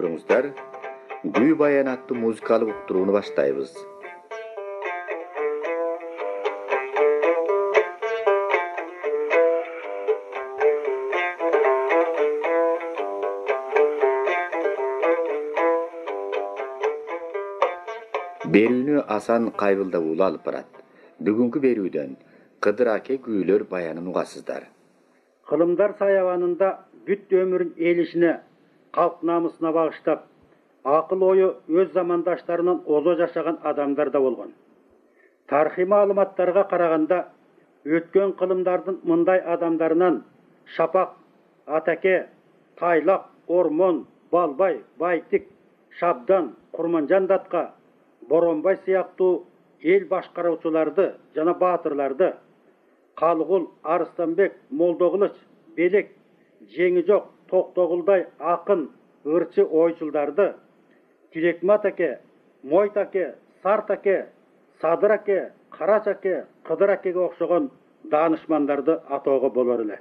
көрүңүздөр. Күй баян аттуу музыкалык уктурууну баштайбыз. Берүүнү Асан Кайбылда уулу алып барат. Бүгүнкү берүүдөн Кыдыр аке күйлөр баянын угасыздар. Кылымдар саябанында бүт өмүрүн эл ишине, калк намысына багыштап, акыл ою өз замандаштарынан озо жашаган адамдар да болгон. Тарыхый маалыматтарга караганда, өткөн кылымдардын мындай адамдарынан Шапак, Атаке, Тайлак, Ормон, Балбай, Байтик, Шабдан, Курманжан датка, Боронбай сыяктуу эл башкаруучуларды жана баатырларды, Калгул, Арыстанбек, Молдокулуч, Белек, Жеңижок, Токтогулдай акын, ырчы ойчулдарды, Тилекмат аке, Мойт аке, Сарт аке, Садыр аке, Карач аке, Кыдыр акеге окшогон даанышмандарды атоого болор эле.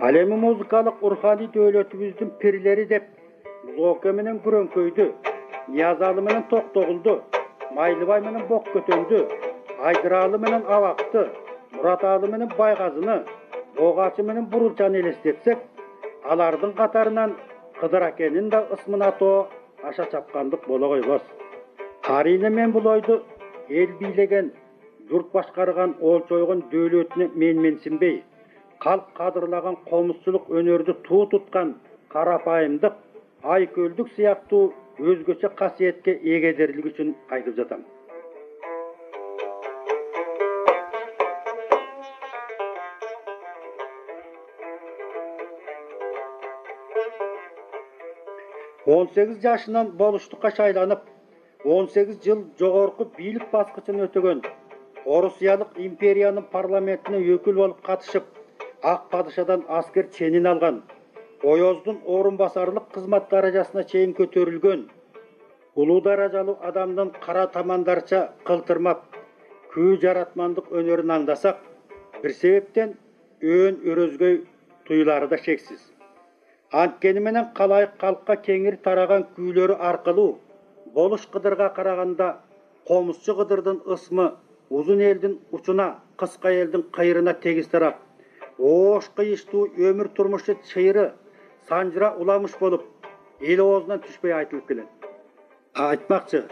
Ал эми музыкалык урханий дөөлөтүбүздүн пирлери деп Локе менен Күрөңкөйдү, Ниязалы менен Токтогулду, Майлыбай менен Боккөтөндү, Айдыралы менен Абакты, Мураталы менен Байгазыны, Богачы менен Бурулчаны элестетсек, алардын катарынан Кыдыр акенин да ысмын атоо аша чапкандык боло койбос. Арийне мен бул ойду эл бийлеген, журт башкарган, олчойгон дөөлөтүнө менсинбей, калк кадырлаган комузчулук өнөрдү туу туткан карапайымдык, айкөлдүк сыяктуу өзгөчө касиетке эгедерлик үчүн айтып жатам. Он 18 жашынан болуштукка шайланып, 18 жыл жогорку бийлик баскычын өтөгөн, Орусиялык империянын парламентине өкүл болуп катышып, ак падышадан аскер ченин алган, Оёздун орун басарлык кызмат даражасына чейин көтөрүлгөн, улуу даражалуу адамдын кара тамандарча кылтырмап, күү жаратмандык өнөрүн аңдасак, бир себептен өөн өрөзгөй туюлары да шексиз. Анткени менен калайык калкка кеңир тараган күйлөрү аркылуу болуш Кыдырга караганда комузчу Кыдырдын ысмы узун элдин учуна, кыска элдин кайрына тегиз тарап, оош кыйыштуу өмүр турмушу чыйры санжыра уламыш болуп, эл оозунан түшпөй айтылып келет. Айтмакчы,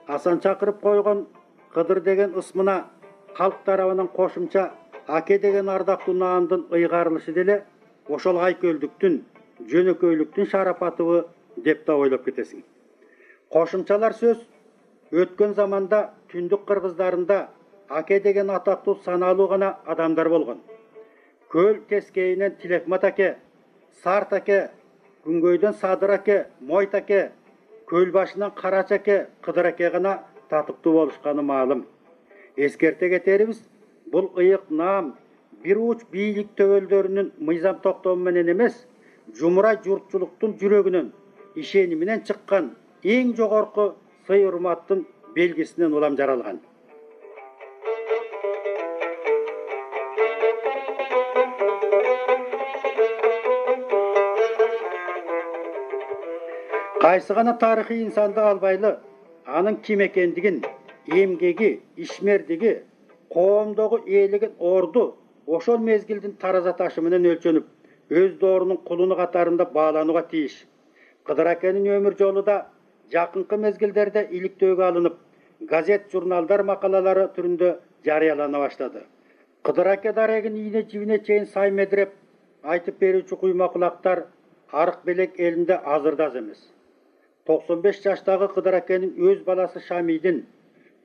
Асан чакырып койгон Кыдыр деген ысмына калк тарабынан кошумча аке деген ардактуу наамдын ыйгарылышы деле ошол айкөлдүктүн, жөнөкөйлүктүн шарапатыбы деп да ойлоп кетесиң. Кошумчалар сөз өткөн заманда түндүк кыргыздарында аке деген атактуу саналуу гана адамдар болгон. Көл тескейинен Тилекмат аке, Сарт аке, Күнгөйдөн Садыр аке, Мойт аке, Көл башынан Карач аке, Кыдыр аке гана татыктуу болушканы маалым. Эскерте кетерибиз, бул ыйык наам бир уч бийлик төбөлдөрүнүн мыйзам токтому менен эмес, жумурай журтчулуктун жүрөгүнөн, ишениминен чыккан эң жогорку сый урматтын белгисинен улам жаралган. Кайсы гана тарыхый инсанды албайлы, анын ким экендигин, эмгеги, ишмердиги, коомдогу ээлеген орду ошол мезгилдин тараза ташы менен өлчөнүп, өз доорунун кулуну катарында бааланууга тийиш. Кыдыр акенин өмүр жолу да жакынкы мезгилдерде иликтөөгө алынып, газет, журналдар макалалары түрүндө жарыялана баштады. Кыдыр аке дарегин ийне жибине чейин сай медиреп айтып берүүчү куйма кулактар Арык Белек элинде азыр да аз эмес. 95 жаштагы Кыдыр акенин өз баласы Шамидин,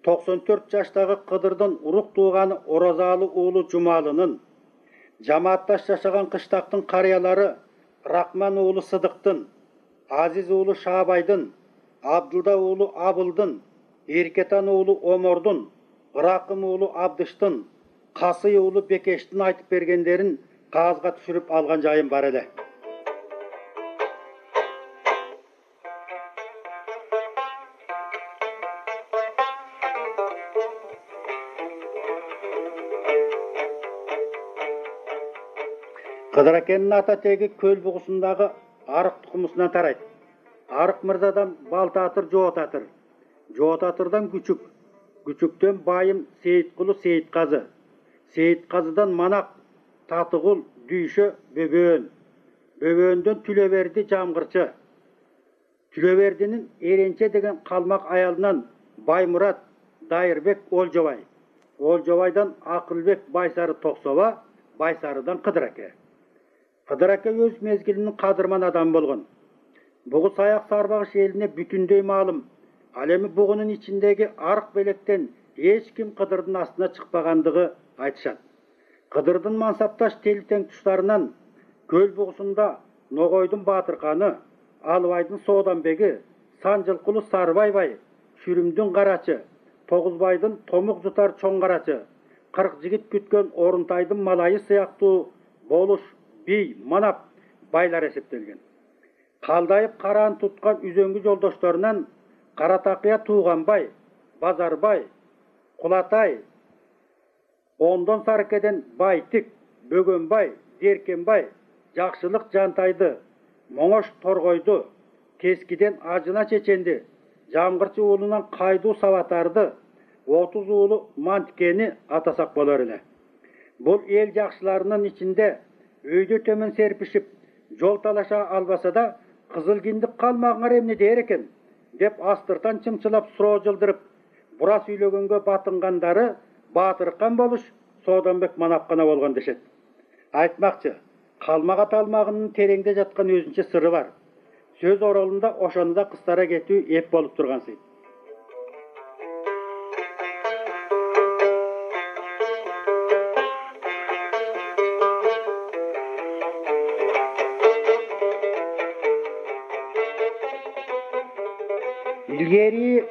94 жаштагы Кыдырдын урук тууганы Оразалы уулу Жумалынын, жамаатташ жашаган кыштактын карыялары Рахман уулу Сыдыктын, Азиз уулу Шаабайдын, Абдылда уулу Абылдын, Эркетан уулу Омордун, Ыракым уулу Абдыштын, Касый уулу Бекештин айтып бергендерин кагазга түшүрүп алган жайым бар эле. Кыдыр акенин ата теги Көл бугусундагы Арык тукумусунан тарайт. Арык мырзадан Балтатыр Жоотатыр, Жоотатырдан Күчүк, Күчүктөн Байым Сейиткулу Сейитказы, Сейитказыдан Манак Татыгул Дүйшө Бөбөөн, Бөбөөндөн Түлөберди Жамгырчы, Түлөбердинин Эренче деген калмак аялынан Баймурат Дайырбек Олжобай, Олжобайдан Акылбек Байсары Токсоба, Байсарыдан Кыдыр аке. Кыдыр аке өз мезгилинин кадырман адам болгон. Бугу Саяк Сарбагыш элине бүтүндөй маалым. Ал эми бугунун ичиндеги арык белектен эч ким Кыдырдын астына чыкпагандыгы айтышат. Кыдырдын мансапташ телтең туштарынан Көл бугусунда Ногойдун Батырканы, Албайдын Сооданбеги, Санжылкулу Сарыбай бай, Чүрүмдүн Карачы, Тогузбайдын Томук Жутар Чоң Карачы, 40 жигит күткөн Орунтайдын Малайы сыяктуу болуш бей, манап байлар эсептелген. Калдайып караан туткан үзөңгү жолдошторунан Каратакыя Тууганбай, Базарбай, Кулатай, Ондон Сарыкеден Байтик, Бөгөнбай, Деркенбай, Жакшылык Жантайды, Моңош Торгойду, Кескиден Ажына Чеченди, Жамгырчы уулунан Кайду Саватарды, 30 уулу Мантикени атасак болор эле. Бул эл жакшыларынын ичинде өйдө төмөн серпишип, жол талаша албаса да, кызыл киндик калмагыңар эмне дээр экен, деп астыртан чымчылап суроо жылдырып, бура сүйлөгөнгө батынгандары Батыркан болуш Сооданбек Манапкана болгон дешет. Айтмакчы, калмак аталмагынын тереңде жаткан өзүнчө сыры бар. Сөз оролунда ошону да кыстара кетүү эп болуп тургансый. Илгери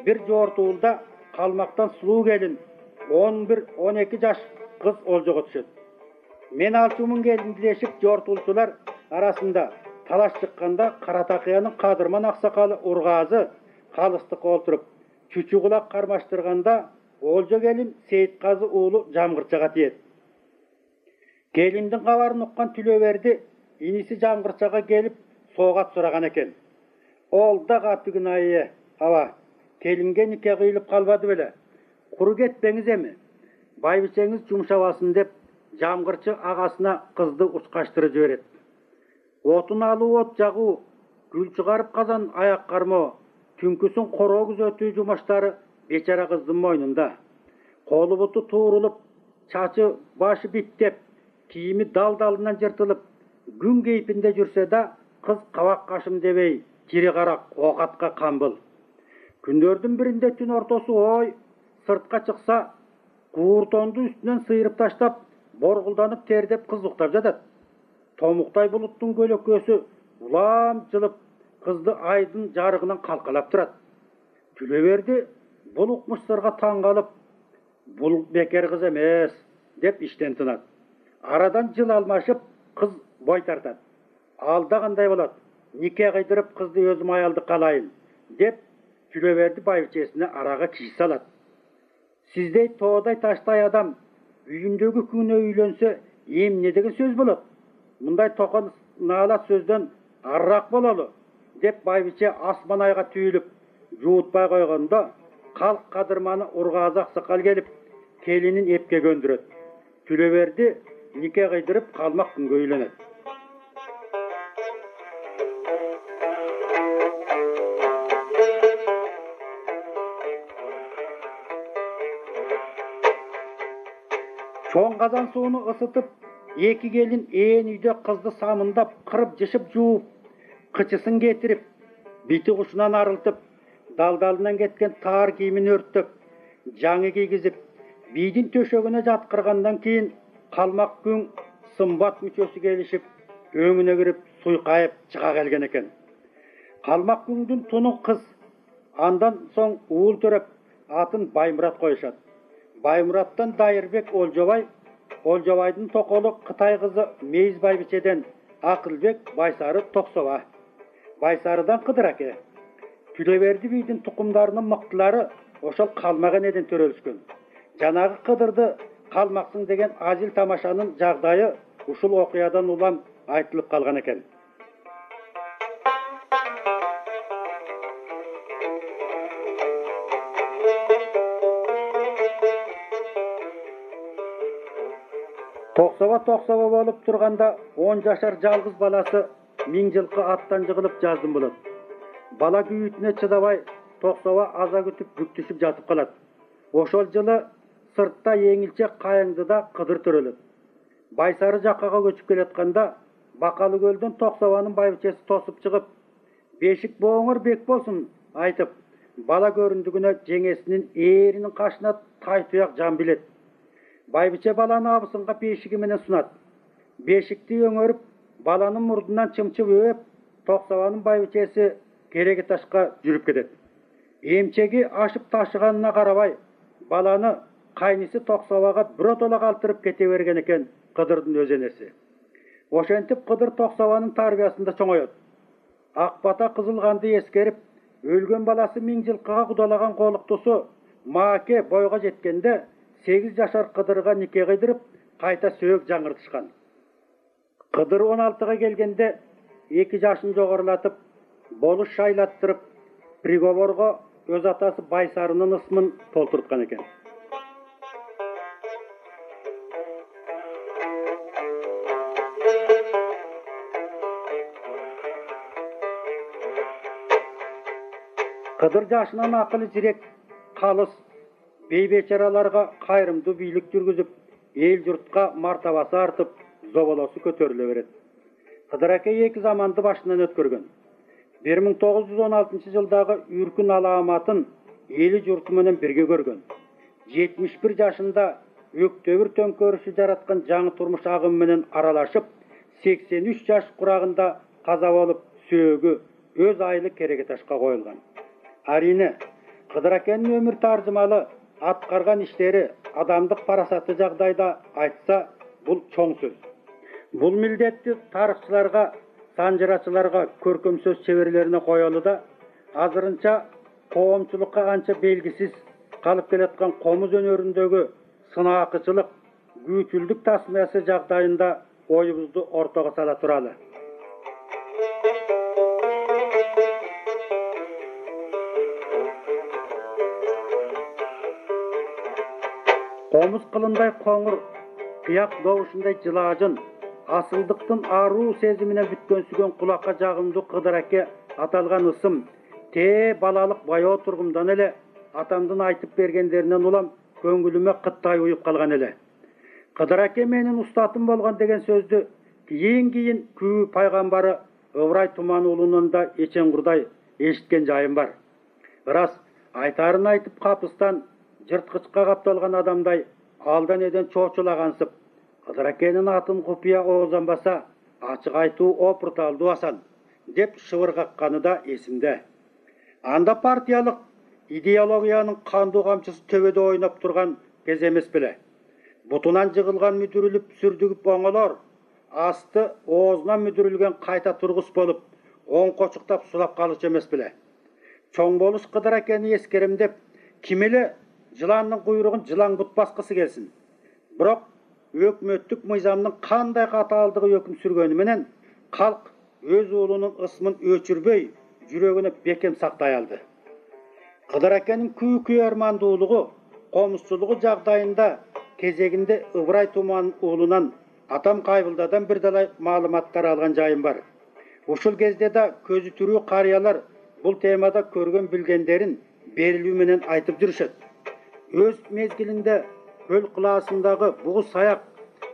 bir жортуулда калмактан сулуу келин 11-12 жаш кыз олжого түшөт. Мен алчумун келин дилешип жортуулчулар арасында талаш чыкканда Каратакыянын кадырман аксакалы Ургазы калыстыкка олтуруп, чүчү кулак кармаштырганда олжо келин Сейитказы уулу Жамгырчага тиет. Келиндин кабарын уккан Түлөберди иниси Жамгырчага келип соогат сураган экен. Ол да катыгын айы, аба, келинге нике кыйылып калбады беле. Куру кетпеңиз эми, байбичеңиз жумшабасын деп Жамгырчы агасына кызды учкаштырып жиберет. Отун алуу, от жагуу, гүл чыгарып казан аяк кармоо, түнкүсүн короо күзөтүү жумаштары бечара кыздын мойнунда. Колу буту туурулуп, чачы башы биттеп, кийими дал-далынан жыртылып, күн кейпинде жүрсө да, кыз кабак кашым дебей, тири карак оокатка камбыл. Күндөрдүн биринде түн ортосу ой, сыртка чыкса, кууртонду үстүнөн сыйрып таштап, боргулданып тердеп кыз уктап жатат. Томуктай булуттун көлөкөсү улам жылып, кызды айдын жарыгынан калкалап турат. Түлөберди бул укмуш сырга таң калып, бул бекер кыз эмес деп иштен тынат. Арадан жыл алмашып, кыз бой тартат. Алда кандай болот? Нике кыйдырып кызды өзүм аялдыкка алайын деп Түлөберди байбичесине арага киши салат. Сиздей тоодай таштай адам үйүндөгү күнөө үйлөнсө эмне деген сөз болот? Мындай токон наалат сөздөн арыраак бололу деп байбиче асман айга түйүлүп жуутпай койгондо калк кадырманы Ургазы аксакал келип келинин эпке көндүрөт. Түлөберди нике кыйдырып калмак күнгө үйлөнөт. Чоң казан сууну ысытып, эки келин ээн үйдө кызды самындап, кырып жышып жууп, кычысын кетирип, бити кушунан арылтып, далдалынан кеткен таар кийимин өрттөп, жаңы кийгизип, бийдин төшөгүнө жаткыргандан кийин калмак күң сымбат мүчөсү келишип, өңүнө кирип суйкайып чыга келген экен. Калмак күңдүн туну кыз, андан соң уул төрөп, атын Баймурат коюшат. Баймураттан Дайырбек Олжобай, Олжобайдын токолу Кытай кызы Мейиз байбичеден Акылбек Байсары Токсоба, Байсарыдан Кыдыр аке. Түлөберди бийдин тукумдарынын мыктылары ошол калмак энеден төрөлүшкөн. Жанагы Кыдырды калмаксың деген азил тамашанын жагдайы ушул окуядан улам айтылып калган экен. Токсоба болуп турганда 10 жашар жалгыз баласы миң жылкы аттан жыгылып жаздым болот. Бала күйүүтүнө чыдабай Токсоба аза күтүп бүктүшүп жатып калат. Ошол жылы сыртта эңилче кайыңдыда Кыдыр төрөлөт. Байсары жаккага көчүп келатканда Бакалы көлдөн Токсобанын байбичеси тосуп чыгып, "Бешик бооңор бек болсун" айтып, бала көрүндүгүнө жеңесинин ээринин кашына тай туяк жан билет. Байбиче баланы абысынга бешиги менен сунат. Бешикти өңөрүп, баланын мурдунан чымчып өп, Токсобанын байбичеси кереге ташка жүрүп кетет. Эмчеги ашып ташыганына карабай, баланы кайниси Токсобага биротола калтырып кете берген экен Кыдырдын өз энеси. Ошентип Кыдыр Токсобанын тарбиясында чоңоет. Ак бата кызылганды эскерип, өлгөн баласы миң жылкыга кудалаган колуктусу Мааке бойго жеткенде 8 жашар Кыдырга нике кыйдырып, кайта сөөк жаңыртышкан. Кыдыр 16га келгенде 2 жашын жогорулатып, болуш шайлаттырып, приговорго өз атасы Байсарынын ысмын толтурткан экен. Кыдыр жашынан акылы жирек, калыс, бейбечараларга кайрымдуу бийлик жүргүзүп, эл журтка мартабасы артып, зоболосу көтөрүлө берет. Кыдыр аке 2 заманды башынан өткөргөн. 1916 жылдагы үркүн алааматын эли журту менен бирге көргөн. 71 жашында өктөбүр төңкөрүшү жараткан жаңы турмуш агымы менен аралашып, 83 жаш курагында каза болуп, сөөгү өз айылы кереге ташка коюлган. Арине, Кыдыр акенин өмүр таржымалы аткарган иштери адамдык парасаты жагдайда айтса, бул чоң сөз. Бул милдетти тарыхчыларга, санжырачыларга, көркөм сөз чеберлерине коелу да, азырынча коомчулукка анча белгисиз калып келаткан комуз өнөрүндөгү сынаакычылык, күүчүлдүк тасмасы жагдайында оюбузду ортого сала туралы. Комуз кылындай коңур, кыяк добушундай жылаажын, асылдыктын аруу сезимине бүткөнсүгөн кулакка жагымдуу Кыдыр аке аталган ысым балалык баяу тургумдан эле атамдын айтып бергендеринен улам көңүлүмө кыттай уюп калган эле. Кыдыр аке менин устатым болгон деген сөздү кийин күү пайгамбары Ыбырай Туман уулунан да эчеңгурдай эшиткен жайым бар. Ырас айтарын айтып капыстан жырткычка капталган адамдай алдан эден чоочулагансып, Кыдыр акенин атын купуя оозанбаса, ачык айтуу опурталдуу асан деп шыбыргакканы да эсимде. Анда партиялык идеологиянын кандуу камчысы төбөдө ойноп турган кез эмес беле. Бутунан жыгылган мүдүрүлүп сүрдүгүп оңолор, асты оозунан мүдүрүлгөн кайта тургус болуп, оң кочуктап сулап калышы эмес беле. Чоң болуш Кыдыр акени эскерем деп, ким эле жыландын куйругун жылаң бут баскысы келсин. Бирок өкмөттүк мыйзамдын кандай катаалдыгы өкүм сүргөнү менен калк өз уулунун ысмын өчүрбөй, жүрөгүнө бекем сактай алды. Кыдыр акенин күү армандуулугу, комузчулугу жагдайында кезегинде Ыбырай Туман уулунан атам Кайбылдадан бир далай маалыматтар алган жайым бар. Ушул кезде да көзү түрүү карыялар бул темада көргөн билгендерин берилүү менен айтып жүрүшөт. Өз мезгилинде көл кылаасындагы бугуз саяк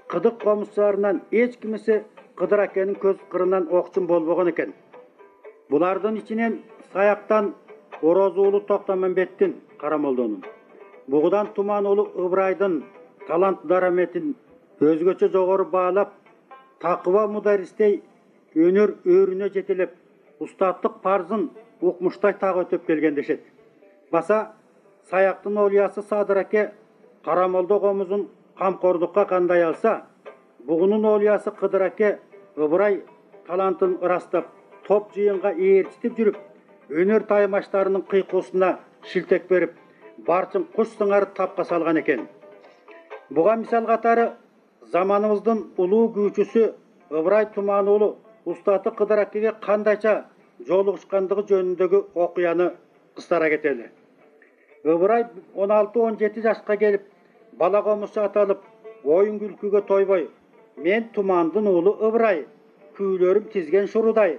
кыдык комузчуларынан эч кимиси Кыдыр акенин көз кырынан окчун болбогон экен. Булардын ичинен саяктан Ороз уулу Токтомамбеттин, Карамолдонун, бугудан Туман уулу Ыбырайдын талант дараметин өзгөчө жогору баалап, такыба мударистей өнөр өрүнө жетелеп, устаттык парзын укмуштай так өтөп келген дешет. Баса саяктын олиясы Садыр аке Карамолдо комузун камкордукка кандай алса, бугунун олиясы Кыдыр аке Ыбырай талантын ырастап, топ жыйынга ээрчитип жүрүп, өнөр таймаштарынын кыйкуусуна шилтек берип, барчын куш сыңары тапка салган экен. Буга мисал катары zamanımыздın uluu kүүчүсү Ыбырай Туманұлы Устаты Кыдыр Акеге кандайча жолугушкандыгы жөнүндөгү окуяны кыстара кетели. Ыбырай 16-17 жашка келип, бала комузчу аталып, оюн күлкүгө тойбой, мен Тумандын уулу Ыбырай, күүлөрүм тизген шурудай,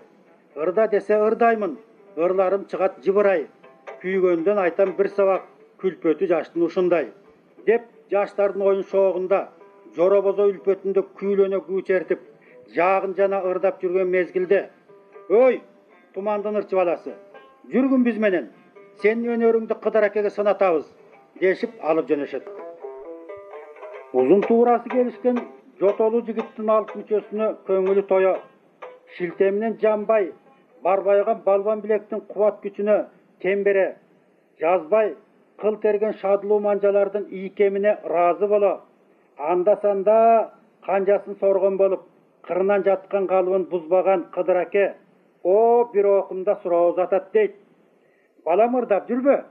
ырда десе ырдаймын, ырларым чыгат жыбырай, күйгөндөн айтам бир сабак, күлпөтү жаштын ушундай, деп жаштардын оюн шоогунда жоробозо үлпөтүндө күүлөнө күүчертип, жаагын жана ырдап жүргөн мезгилде, "Ой, Тумандын ырчы баласы, жүргүн биз менен, сенин өнөрүңдү Кыдыр Акеге сынатабыз", дешип алып жөнөшөт. Узун туурасы келишкен жотолуу жигиттин алып мүчөсүнө көңүлү тое, шилтеминен жанбай, барбайган балбан билектин кубат күчүнө тембере, жазбай, кыл терген шадылуу манжалардын ийкемине ыраазы боло, анда санда канжасын соргон болуп, кырынан жаткан калыбын бузбаган Кыдыр Аке, "О, бир окумда суроо атат" дейт. "Балам, ырдап жүрбө?"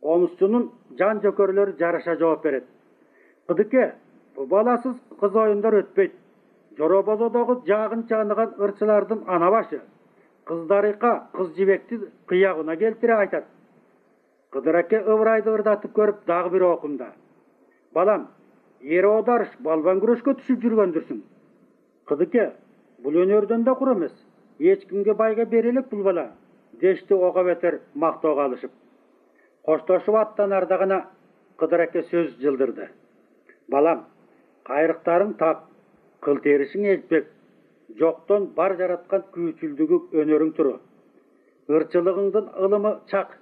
Комузчунун жан жөкөрлөрү жараша жооп берет. "Кыдыке, бу баласыз кыз оюндар өтпөйт. Жоробозодогу жаагын чааныган ырчылардын ана башы, кыздарыйка кыз жибекти кыягына келтире айтат." Кыдыр Аке Ыбырайды ырдатып көрүп дагы бир окумда: "Балам, эр одарыш балбан күрөшкө түшүп жүргөндүрсүң. Кыдыке, бул өнөрдөн да кур эмес. Эч кимге байга бере элек бул бала", дешти ого бетер мактоого алышып. Коштошуп аттанарда гана Кыдыр Аке сөз жылдырды: "Балам, кайрыктарың так, кыл теришиң элпек, жоктон бар жараткан күүчүлдүгү өнөрүң туру. Ырчылыгыңдын ылымы чак,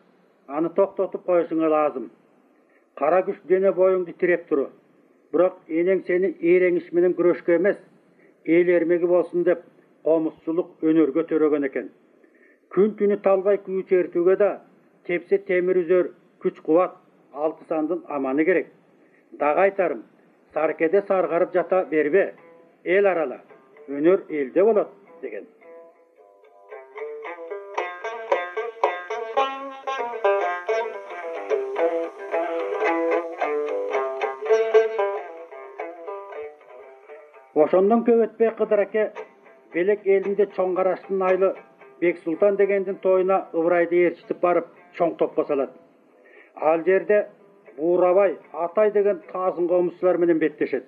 аны токтотуп коюшуңа лазым. Кара күч дене боюңду тиреп туру. Бирок энең сени эреңиш менен күрөшкө эмес, эл эрмеги болсун деп комузчулук өнөргө төрөгөн экен. Күн түнү талбай күүчертүүгө да тепсе темир үзөр күч кубат, алты сандын аманы керек. Дагы айтарым, саркеде саргарып жата бербе, эл арала, өнөр элде болот" деген. Ошондон көп өтпөй Кыдыр Аке Белек элинде чоң караштын айлы Бексултан дегендин тоюна Ыбырайды ээрчитип барып чоң топко салат. Ал жерде Буурабай, Атай деген таазын комузчулар менен беттешет.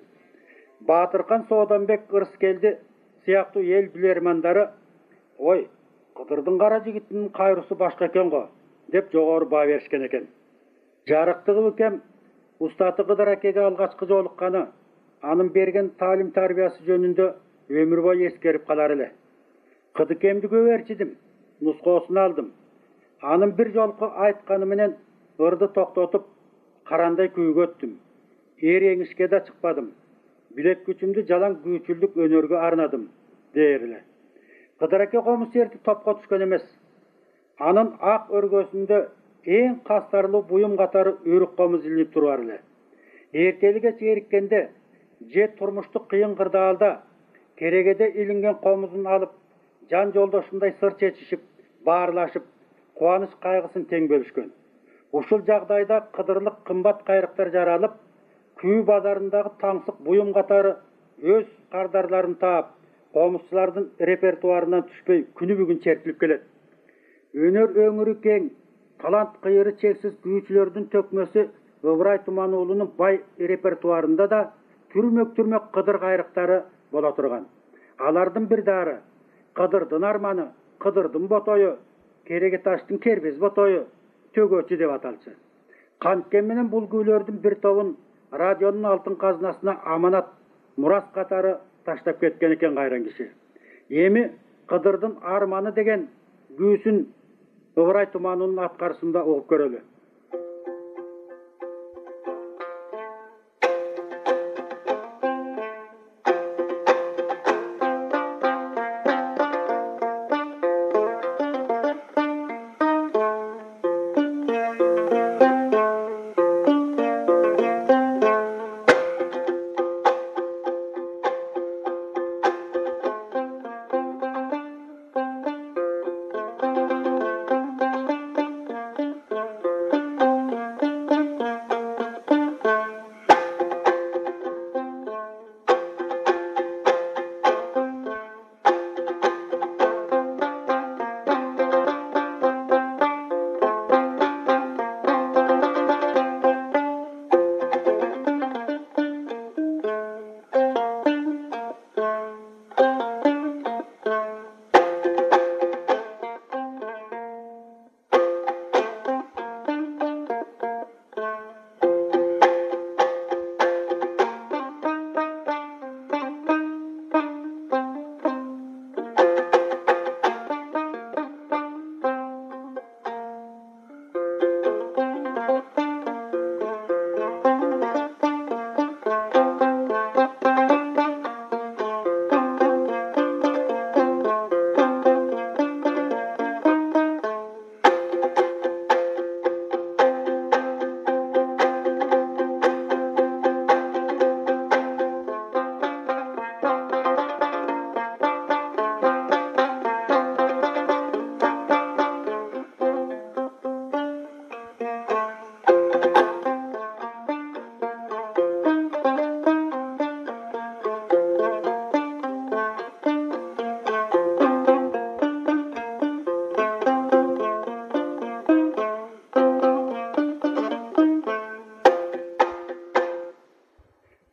Баатыркан Сооданбек Ырыскелди сыяктуу эл билермандары "Ой, Кыдырдын кара жигитинин кайрусу башка экен го" деп жогору баа беришкен экен. Жарыктыгы икем Устаты Кыдыр Акеге алгачкы жолукканы, анын берген таалим тарбиясы жөнүндө өмүр бою эскерип калар эле. "Кыдыкемди көп ээрчидим, нускоосун алдым. Анын бир жолку айтканы менен ырды токтотуп, карандай күүгө өттүм. Эреңишке да чыкпадым. Билек күчүмдү жалаң күүчүлдүк өнөргө арнадым" дээр эле. Кыдыр Аке комуз ээртип топко түшкөн эмес. Анын ак өргөсүндө эң кастарлуу буюм катары өрүк комуз илинип турар эле. Эртелиге чейриккенде же турмуштук кыйын кырдаалда керегеде илинген комузун алып, жан жолдошундай сыр чечишип, баарлашып, кубаныч кайгысын тең бөлүшкөн. Ушул жагдайда кыдырлык кымбат кайрыктар жаралып, күү базарындагы таңсык буюм катары өз кардарларын таап, комузчулардын репертуарынан түшпөй күнү бүгүн чертилип келет. Өнөр өңүрү кең, талант кыйыры чексиз күүчүлөрдүн төкмөсү Ыбырай Тумануулунун бай репертуарында да түрмөк кыдыр кайрыктары боло турган. Алардын бир дары Кыдырдын арманы, Кыдырдын ботою, Кереге таштын кербез ботою, Төгөөчү деп аталчу. Канткен менен бул күүлөрдүн бир тобун радионун алтын казынасына аманат, мурас катары таштап кеткен экен кайран киши. Эми Кыдырдын арманы деген күүсүн Ыбырай Тумануулунун аткарышында угуп көрөлү.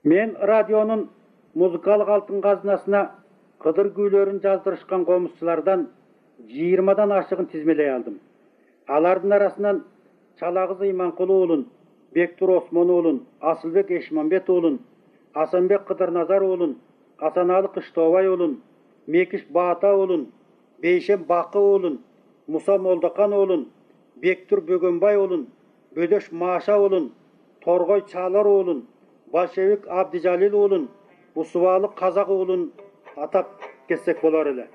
Men radionun muzikalik altın qazinasına Kıdır güylörün jazdırışkan komuzçulardan 20'dan aşığın tizmeley aldım. Alardın arasından Çalagız İmankulu oğlun, Bektur Osman oğlun, Asılbek Eşmanbet oğlun, Hasanbek Kıdırnazar oğlun, Hasanalı Kıştovay oğlun, Mekiş Bağata oğlun, Beyşem Bakı oğlun, Musa Moldakan oğlun, Bektur Bögönbay oğlun, Bödöş Maşa oğlun, Torgoy Çağlar oğlun, Bolşevik Abdijalil oğlun, bu Suvalı Kazak oğlun atap kessek bolar ele.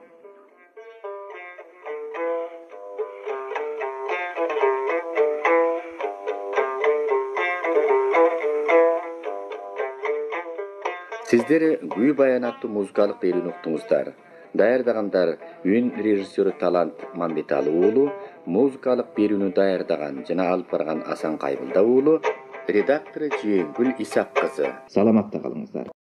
Sizleri güy bayanatlı muzikalik berүүnü uktуңуздар. Daýardaganдар ün rejissörü Talant Mambetal oğlu, muzikalik berүүnü daýardagan jana alyp bargan Asan Kaybılda oğlu, redaktory Jeyngül İsak kızı. Salamatda kalıňızlar.